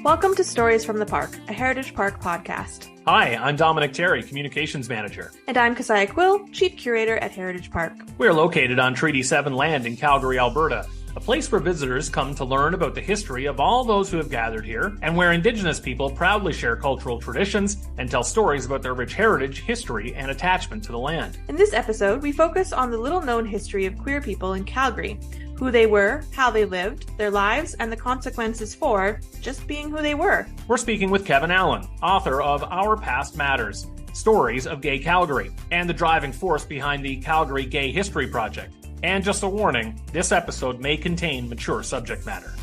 Welcome to Stories from the Park, a Heritage Park podcast. Hi, I'm Dominic Terry, Communications Manager. And I'm Kesia Quill, Chief Curator at Heritage Park. We are located on Treaty 7 land in Calgary, Alberta, a place where visitors come to learn about the history of all those who have gathered here, and where Indigenous people proudly share cultural traditions and tell stories about their rich heritage, history, and attachment to the land. In this episode, we focus on the little-known history of queer people in Calgary, who they were, how they lived, their lives, and the consequences for just being who they were. We're speaking with Kevin Allen, author of Our Past Matters, Stories of Gay Calgary, and the driving force behind the Calgary Gay History Project. And just a warning, this episode may contain mature subject matter.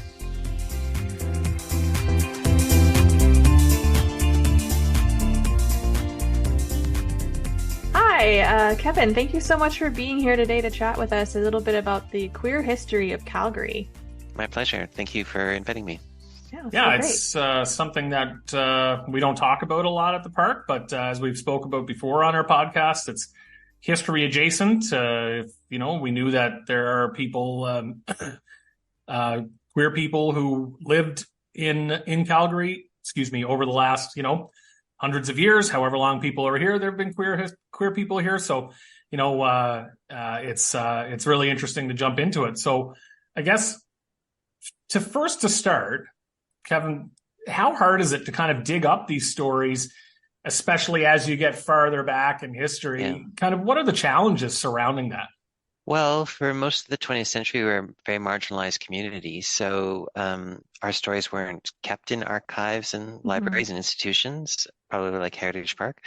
Hi, Kevin. Thank you so much for being here today to chat with us a little bit about the queer history of Calgary. My pleasure. Thank you for inviting me. It's something that we don't talk about a lot at the park, but as we've spoke about before on our podcast, it's history adjacent. We knew that there are people, queer people who lived in Calgary, over the last, hundreds of years, however long people are here, there have been queer people here. So, it's really interesting to jump into it. So I guess to start, Kevin, how hard is it to kind of dig up these stories, especially as you get farther back in history? Yeah. Kind of what are the challenges surrounding that? Well, for most of the 20th century, we were a very marginalized community. So our stories weren't kept in archives and libraries and institutions, probably like Heritage Park.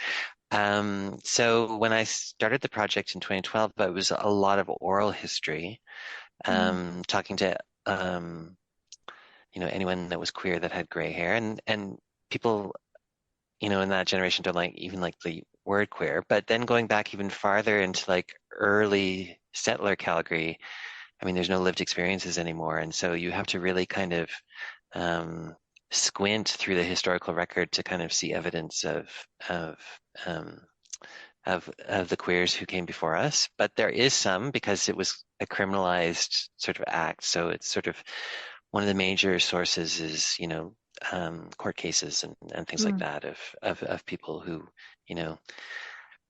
So when I started the project in 2012, it was a lot of oral history, talking to anyone that was queer that had gray hair, and people in that generation don't even like the word queer. But then going back even farther into like early settler Calgary, there's no lived experiences anymore, and so you have to really kind of squint through the historical record to kind of see evidence of the queers who came before us. But there is some, because it was a criminalized sort of act. So it's sort of one of the major sources is court cases and things like that of people who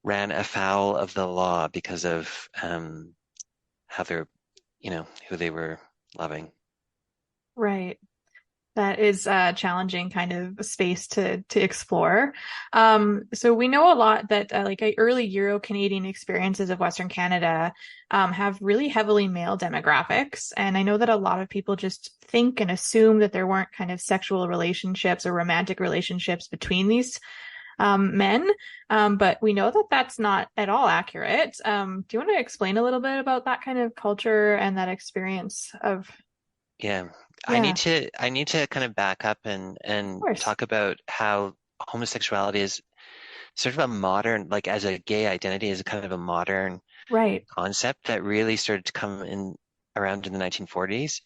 ran afoul of the law because of how they're who they were loving. Right. That is a challenging kind of space to explore. So we know a lot that early Euro-Canadian experiences of Western Canada have really heavily male demographics. And I know that a lot of people just think and assume that there weren't kind of sexual relationships or romantic relationships between these men. But we know that that's not at all accurate. Do you want to explain a little bit about that kind of culture and that experience of... Yeah. I need to kind of back up and talk about how homosexuality is sort of a modern, like as a gay identity, is a kind of a modern concept that really started to come around in the 1940s.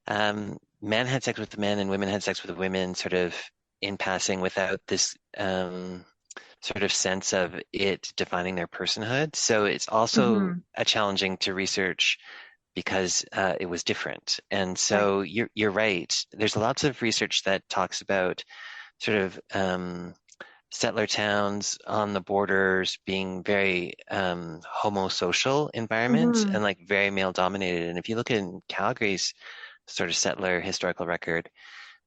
Men had sex with men and women had sex with women, sort of in passing, without this sort of sense of it defining their personhood. So it's also challenging to research, because it was different. And so you're right. There's lots of research that talks about sort of settler towns on the borders being very homosocial environments and like very male dominated. And if you look in Calgary's sort of settler historical record,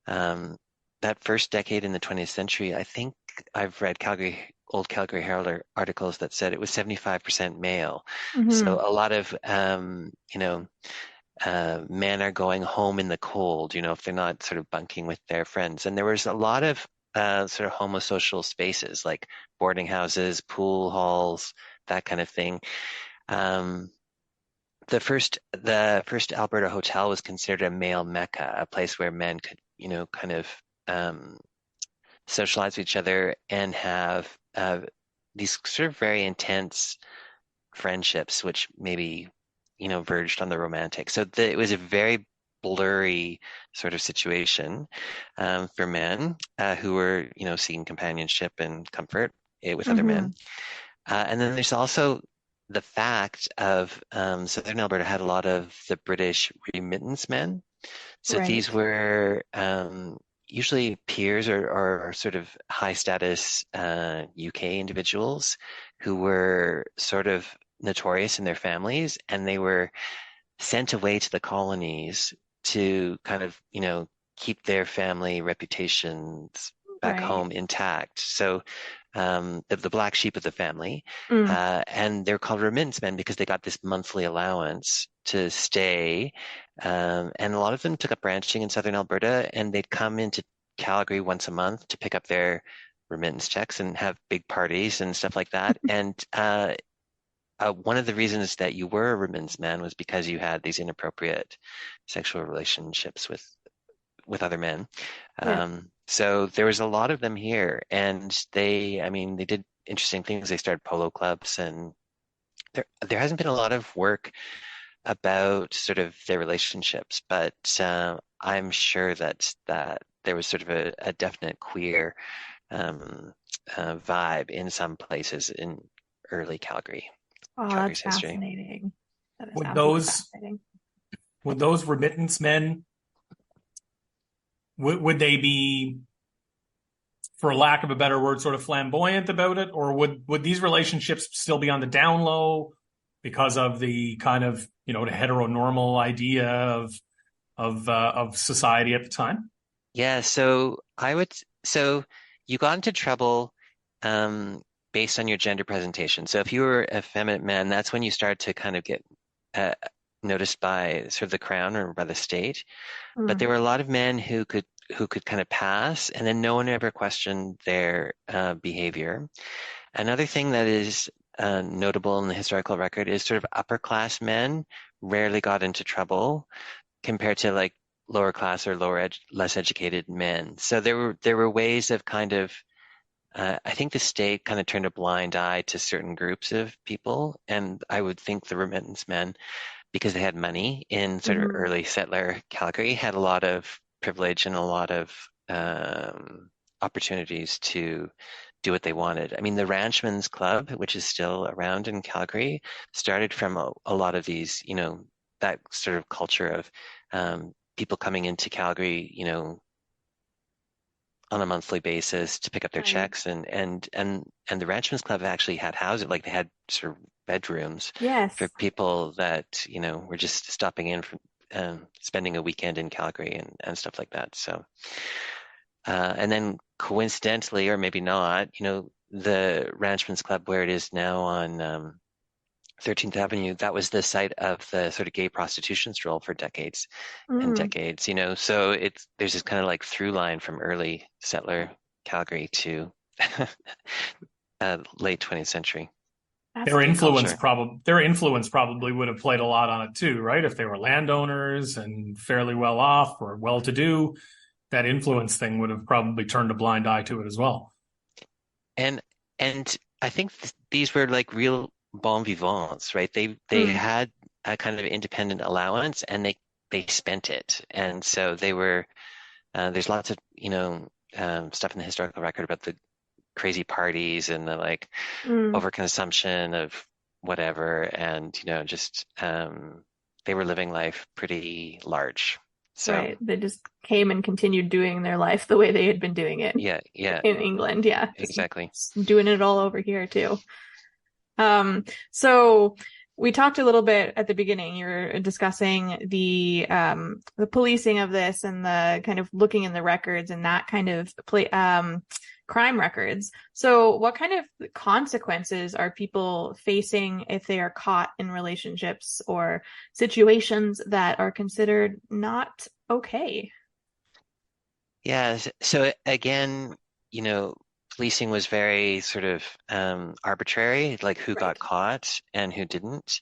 that first decade in the 20th century, I think I've read old Calgary Herald articles that said it was 75% male. So a lot of, men are going home in the cold, if they're not sort of bunking with their friends. And there was a lot of sort of homosocial spaces, like boarding houses, pool halls, that kind of thing. The first Alberta hotel was considered a male mecca, a place where men could, kind of socialize with each other and have these sort of very intense friendships, which maybe verged on the romantic. So it was a very blurry sort of situation for men who were seeking companionship and comfort with other men. And then there's also the fact of Southern Alberta had a lot of the British remittance men. So these were usually peers or sort of high status UK individuals who were sort of notorious in their families, and they were sent away to the colonies to kind of, keep their family reputations back Right. home intact. So the black sheep of the family, Mm, and they're called remittance men because they got this monthly allowance to stay. And a lot of them took up ranching in southern Alberta, and they'd come into Calgary once a month to pick up their remittance checks and have big parties and stuff like that. And one of the reasons that you were a remittance man was because you had these inappropriate sexual relationships with other men. yeah. So there was a lot of them here, and I mean, they did interesting things. They started polo clubs, and there hasn't been a lot of work about sort of their relationships, but I'm sure that there was sort of a definite queer um, vibe in some places in early Oh, that's Calgary's history. fascinating. That is Would absolutely those fascinating. would those remittance men would they be, for lack of a better word, sort of flamboyant about it, or would these relationships still be on the down low because of the kind of the heteronormal idea of society at the time? Yeah, so you got into trouble um, based on your gender presentation. So if you were a feminine man, that's when you start to kind of get uh, noticed by sort of the crown or by the state. But there Mm, were a lot of men who could kind of pass, and then no one ever questioned their behavior. Another thing that is notable in the historical record is sort of upper class men rarely got into trouble compared to like lower class or less educated men. So there were ways of kind of I think the state kind of turned a blind eye to certain groups of people, and I would think the remittance men, because they had money in sort of mhm. early settler Calgary, had a lot of privilege and a lot of opportunities to do what they wanted. I mean, the Ranchmen's Club, which is still around in Calgary, started from a lot of these, that sort of culture of people coming into Calgary, on a monthly basis to pick up their Right. checks, and the Ranchmen's Club actually had houses, like they had sort of bedrooms for Yes. people that were just stopping in from spending a weekend in Calgary and stuff like that. So and then coincidentally, or maybe not, the Ranchmen's Club where it is now on 13th Avenue, that was the site of the sort of gay prostitution stroll for decades and Mm, decades, so there's this kind of like through line from early settler Calgary to late 20th century that's Their fascinating. influence culture. probably their influence probably would have played a lot on it too, right? If they were landowners and fairly well off or well to do, that influence thing would have probably turned a blind eye to it as well. And and I think these were like real bon vivants, right? They Mm, had a kind of independent allowance, and they spent it. And so they were there's lots of stuff in the historical record about the crazy parties and the like mm. overconsumption of whatever, and just they were living life pretty large. So Right. They just came and continued doing their life the way they had been doing it yeah, yeah, in England. Yeah. exactly. Just doing it all over here too. So we talked a little bit at the beginning. You were discussing the policing of this and the kind of looking in the records and that kind of crime records. So what kind of consequences are people facing if they are caught in relationships or situations that are considered not okay? Yeah, so again, policing was very sort of arbitrary, like who got Right. caught and who didn't.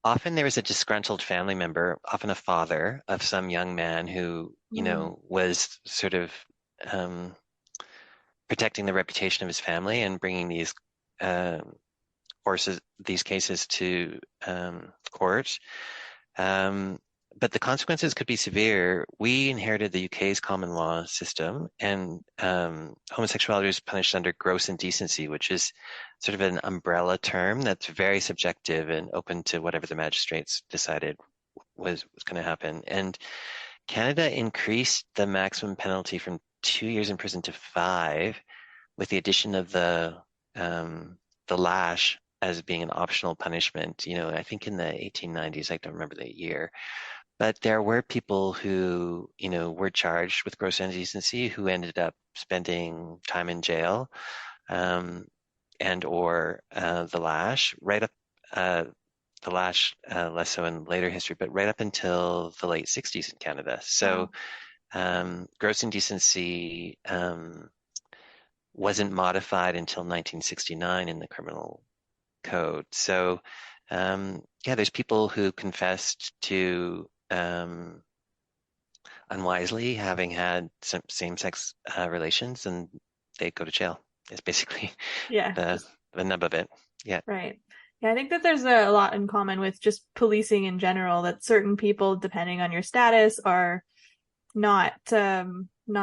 Often there was a disgruntled family member, often a father of some young man who, Mm, was sort of um, protecting the reputation of his family and bringing um, these cases to court. Um, but the consequences could be severe. We inherited the UK's common law system, and homosexuality was punished under gross indecency, which is sort of an umbrella term that's very subjective and open to whatever the magistrates decided was going to happen. And Canada increased the maximum penalty from 2 years in prison to 5, with the addition of the lash as being an optional punishment. I think in the 1890s, I don't remember the year, but there were people who, were charged with gross indecency who ended up spending time in jail, and or the lash, right up the lash, less so in later history, but right up until the late 60s in Canada. So gross indecency wasn't modified until 1969 in the criminal code. So yeah, there's people who confessed to unwisely having had some same-sex relations, and they go to jail. It's basically Yeah. the nub of it. Yeah. Right. Yeah, I think that there's a lot in common with just policing in general, that certain people, depending on your status, are not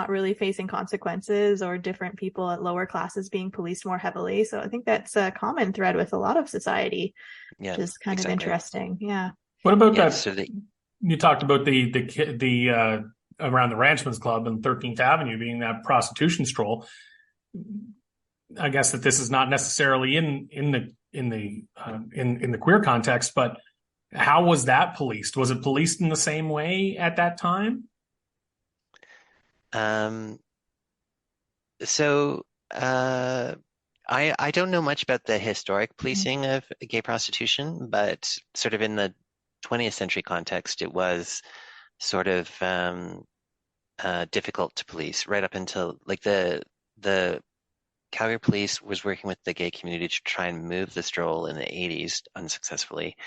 really facing consequences, or different people at lower classes being policed more heavily. So I think that's a common thread with a lot of society, Yeah, which is kind of exactly. interesting. Yeah. What about Yeah, that? so You talked about the around the Ranchman's Club and 13th Avenue being that prostitution stroll. I guess that this is not necessarily in the queer context, but how was that policed? Was it policed in the same way at that time? So I don't know much about the historic Mhm. policing of gay prostitution, but sort of in the 20th century context, it was sort of difficult to police right up until like the Calgary police was working with the gay community to try and move the stroll in the 80s unsuccessfully.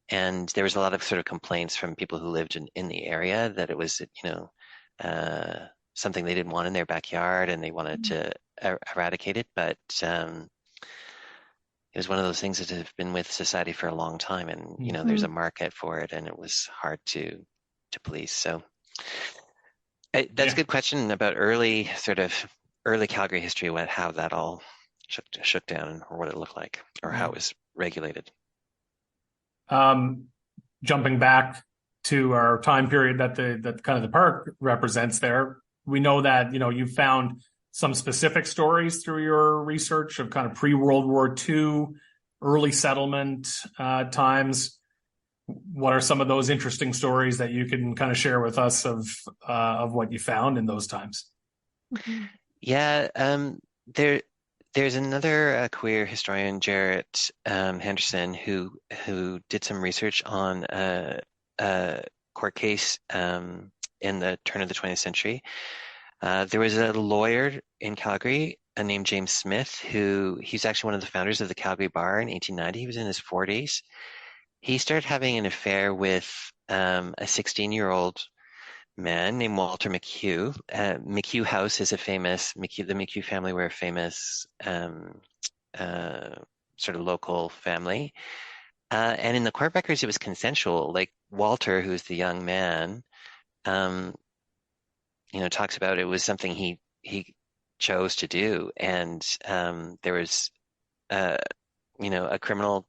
And there was a lot of sort of complaints from people who lived in the area that it was, something they didn't want in their backyard, and they wanted to eradicate it. But it was one of those things that have been with society for a long time, and there's a market for it, and it was hard to police. So that's a good question about early Calgary history, how that all shook down, or what it looked like, or how it was regulated. Jumping back to our time period that kind of the park represents there, we know that you found some specific stories through your research of kind of pre-World War II, early settlement times. What are some of those interesting stories that you can kind of share with us of what you found in those times? Yeah, there's another queer historian, Jarrett Henderson, who did some research on a court case in the turn of the 20th century. There was a lawyer in Calgary named James Smith, he's actually one of the founders of the Calgary Bar in 1890. He was in his 40s. He started having an affair with a 16-year-old man named Walter McHugh. McHugh House is the McHugh family were a famous sort of local family. And in the court records, it was consensual. Like Walter, who's the young man, talks about it was something he chose to do. And there was, a criminal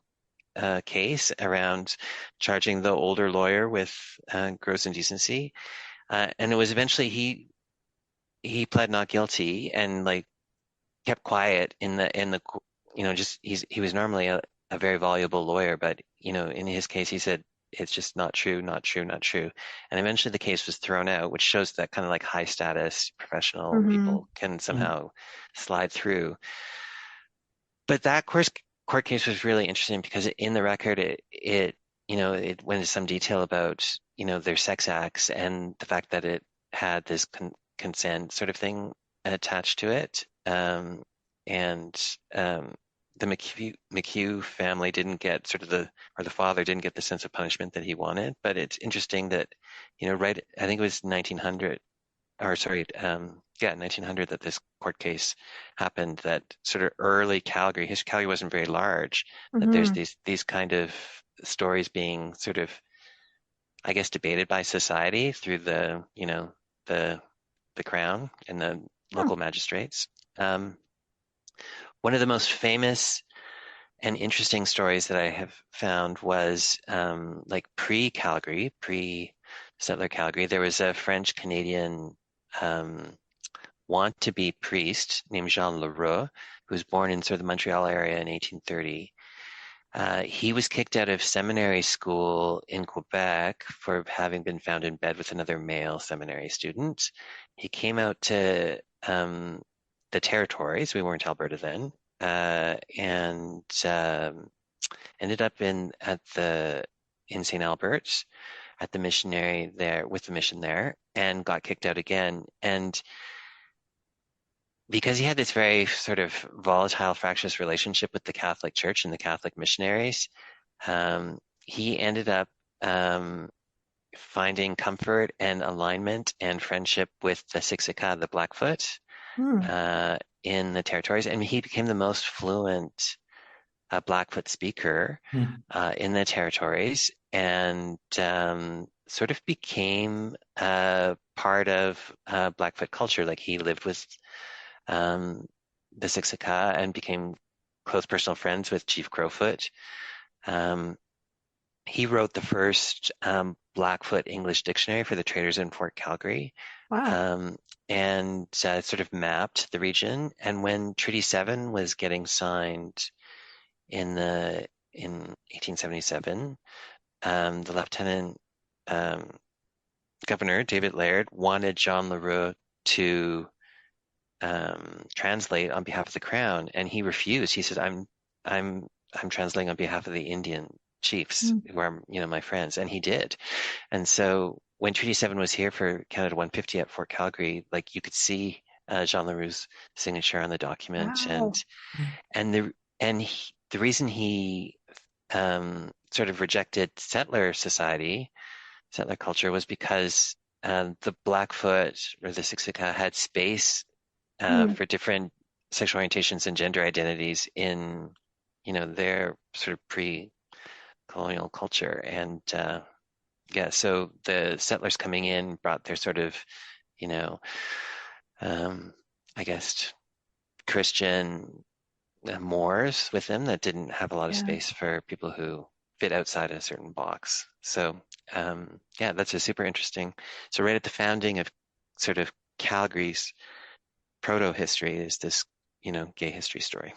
case around charging the older lawyer with gross indecency. And it was eventually he pled not guilty and like kept quiet just he was normally a very voluble lawyer, but in his case he said it's just not true, not true, not true. And eventually the case was thrown out, which shows that kind of like high status professional people can somehow slide through. But that court case was really interesting because in the record it went into some detail about their sex acts and the fact that it had this consent sort of thing attached to it. The McHugh family didn't get the father didn't get the sense of punishment that he wanted. But it's interesting that, right, I think it was 1900, or sorry, 1900 that this court case happened, that sort of early Calgary wasn't very large, that there's these kind of stories being sort of, I guess, debated by society through the Crown and the local magistrates. One of the most famous and interesting stories that I have found was like pre-Calgary, pre-settler Calgary. There was a French-Canadian want-to-be priest named Jean Leroux, who was born in sort of the Montreal area in 1830. He was kicked out of seminary school in Quebec for having been found in bed with another male seminary student. He came out to the territories. We weren't Alberta then, and ended up in St. Albert at the missionary there with the mission there, and got kicked out again. And because he had this very sort of volatile, fractious relationship with the Catholic Church and the Catholic missionaries, he ended up finding comfort and alignment and friendship with the Siksika, the Blackfoot, in the territories, and he became the most fluent Blackfoot speaker in the territories, and sort of became part of Blackfoot culture. Like, he lived with the Siksika and became close personal friends with Chief Crowfoot. He wrote the first Blackfoot English dictionary for the traders in Fort Calgary. Wow. And sort of mapped the region. And when Treaty 7 was getting signed in 1877, the Lieutenant Governor, David Laird, wanted Jean Leroux to translate on behalf of the Crown, and he refused. He said, I'm translating on behalf of the Indian chiefs who are, my friends. And he did. And so when Treaty 7 was here for Canada 150 at Fort Calgary, like, you could see Jean Leroux's signature on the document. Wow. The reason he sort of rejected settler culture, was because the Blackfoot or the Siksika had space for different sexual orientations and gender identities in, their sort of pre-colonial culture. And so the settlers coming in brought their sort of, I guess, Christian Moors with them that didn't have a lot of space for people who fit outside a certain box. So that's a super interesting. So right at the founding of sort of Calgary's proto-history is this, gay history story.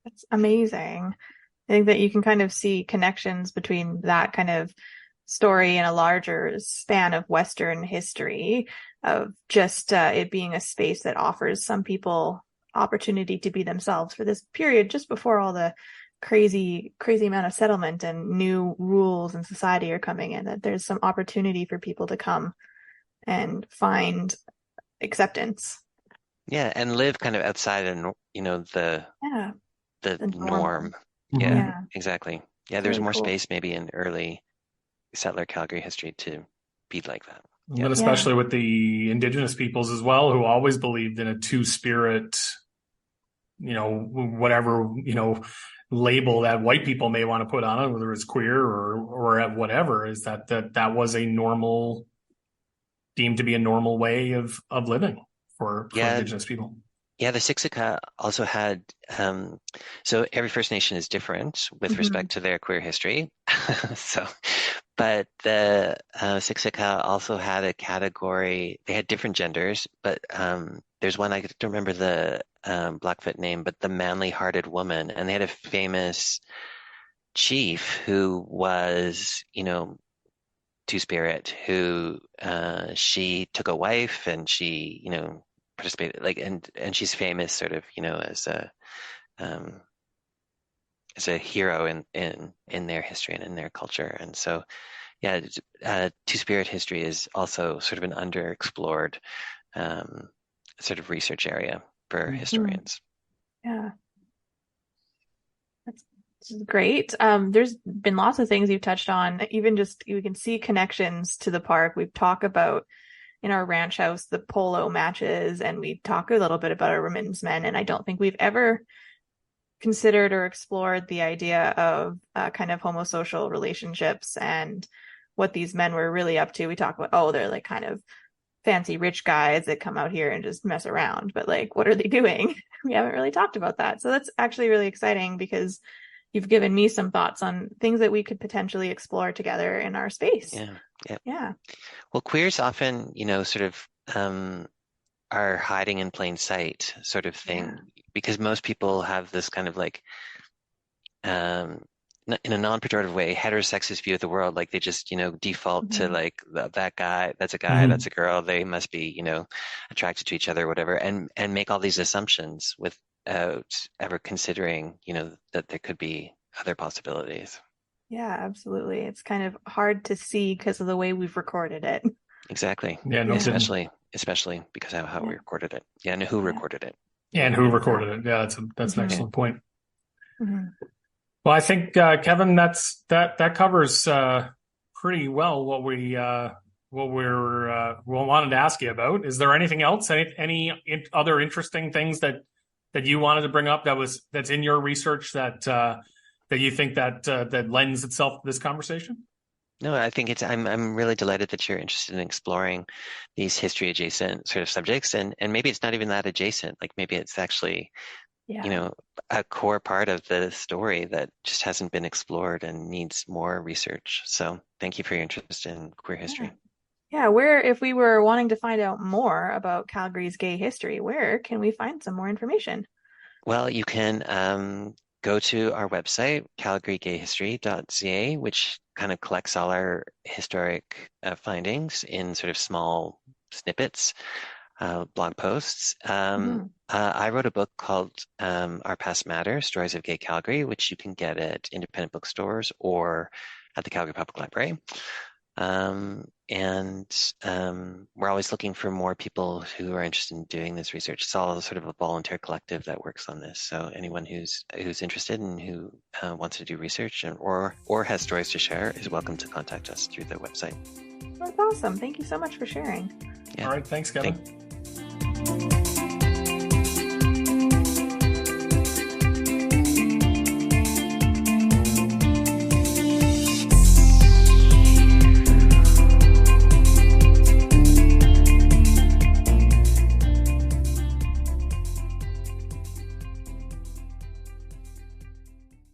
That's amazing. I think that you can kind of see connections between that kind of story and a larger span of Western history, of just it being a space that offers some people opportunity to be themselves for this period just before all the crazy amount of settlement and new rules in society are coming in, that there's some opportunity for people to come and find acceptance. Yeah, and live kind of outside of, the norm. Yeah, exactly. Yeah, there's more space maybe in early settler Calgary history to be like that. But especially with the Indigenous peoples as well, who always believed in a two-spirit, whatever, label that white people may want to put on it, whether it's queer or whatever, is that was deemed to be a normal way of living for Indigenous people. Yeah, the Siksika also had, so every First Nation is different with respect to their queer history. But the Siksika also had a category. They had different genders, but there's one, I don't remember the Blackfoot name, but the manly-hearted woman. And they had a famous chief who was, two-spirit, who she took a wife, and she, participated, like, and she's famous sort of, as a hero in their history and in their culture. And so, two-spirit history is also sort of an underexplored sort of research area for historians. Yeah. That's great. There's been lots of things you've touched on. Even just, you can see connections to the park. We've talked about in our ranch house the polo matches, and we talk a little bit about our remittance men. And I don't think we've ever considered or explored the idea of kind of homosocial relationships and what these men were really up to. We talk about, they're like kind of fancy rich guys that come out here and just mess around, but like, what are they doing? We haven't really talked about that. So that's actually really exciting, because you've given me some thoughts on things that we could potentially explore together in our space. Yeah. Well, queers often, sort of are hiding in plain sight sort of thing, because most people have this kind of like, in a non-pejorative way, heterosexist view of the world. Like they just, default to like that guy, that's a guy, that's a girl. They must be, attracted to each other or whatever, and make all these assumptions without ever considering, that there could be other possibilities. Yeah, absolutely. It's kind of hard to see because of the way we've recorded it. Exactly. Yeah, no especially because of how we recorded it. Yeah, and who recorded it. And who recorded it. Yeah, that's an excellent point. Mm-hmm. Well, I think Kevin, that covers pretty well what we're wanted to ask you about. Is there anything else? Any other interesting things that you wanted to bring up that's in your research that you think that lends itself to this conversation? No, I think I'm really delighted that you're interested in exploring these history adjacent sort of subjects, and maybe it's not even that adjacent. Like maybe it's actually, a core part of the story that just hasn't been explored and needs more research. So thank you for your interest in queer history. Yeah, if we were wanting to find out more about Calgary's gay history, where can we find some more information? Well, you can go to our website, calgarygayhistory.ca, which kind of collects all our historic findings in sort of small snippets, blog posts. I wrote a book called Our Past Matter, Stories of Gay Calgary, which you can get at independent bookstores or at the Calgary Public Library. We're always looking for more people who are interested in doing this research. It's all sort of a volunteer collective that works on this. So anyone who's interested and who wants to do research or has stories to share is welcome to contact us through the website. That's awesome. Thank you so much for sharing. Yeah. All right. Thanks, Kevin. Thank